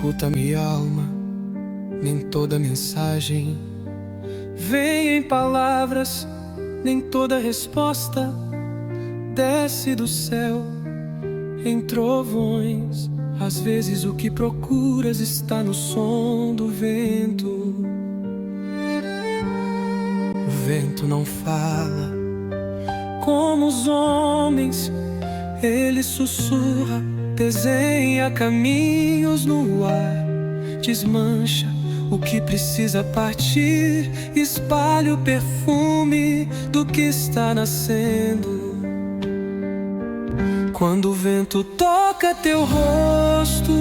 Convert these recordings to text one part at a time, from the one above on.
Escuta minha alma, nem toda mensagem vem em palavras, nem toda resposta desce do céu em trovões. Às vezes o que procuras está no som do vento. O vento não fala como os homens, ele sussurra, desenha caminhos no ar, desmancha o que precisa partir, espalha o perfume do que está nascendo. Quando o vento toca teu rosto,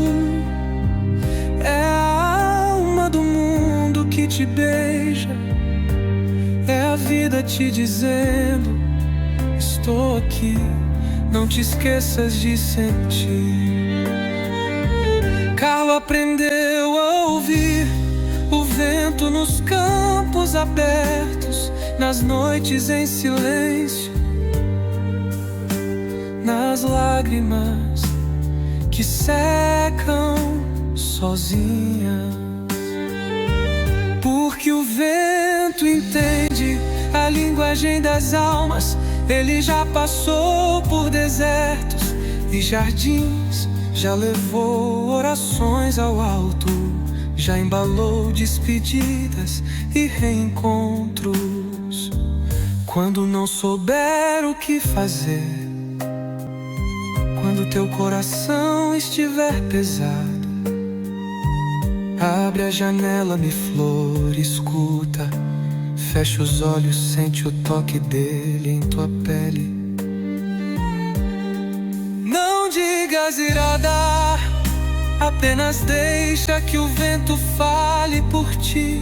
é a alma do mundo que te beija, é a vida te dizendo: estou aqui, não te esqueças de sentir. Carlo aprendeu a ouvir o vento nos campos abertos, nas noites em silêncio, nas lágrimas que secam sozinhas. Porque o vento entende a linguagem das almas. Ele já passou por desertos e jardins, já levou orações ao alto, já embalou despedidas e reencontros. Quando não souber o que fazer, quando teu coração estiver pesado, abre a janela, minha flor, escuta. Fecha os olhos, sente o toque dele em tua pele. Não digas irá dar, apenas deixa que o vento fale por ti.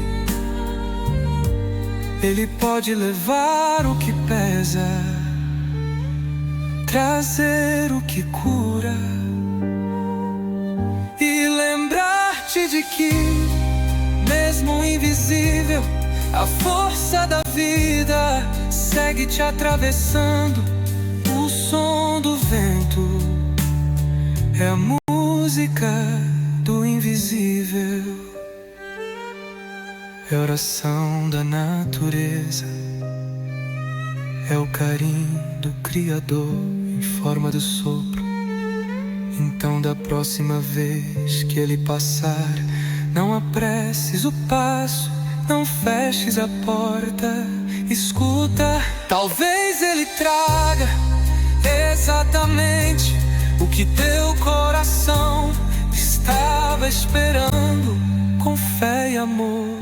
Ele pode levar o que pesa, trazer o que cura e lembrar-te de que, mesmo invisível, a força da vida segue te atravessando. O som do vento é a música do invisível, é a oração da natureza, é o carinho do Criador em forma do sopro. Então, da próxima vez que ele passar, não apresses o passo, não feches a porta, escuta. Talvez ele traga exatamente o que teu coração estava esperando, com fé e amor.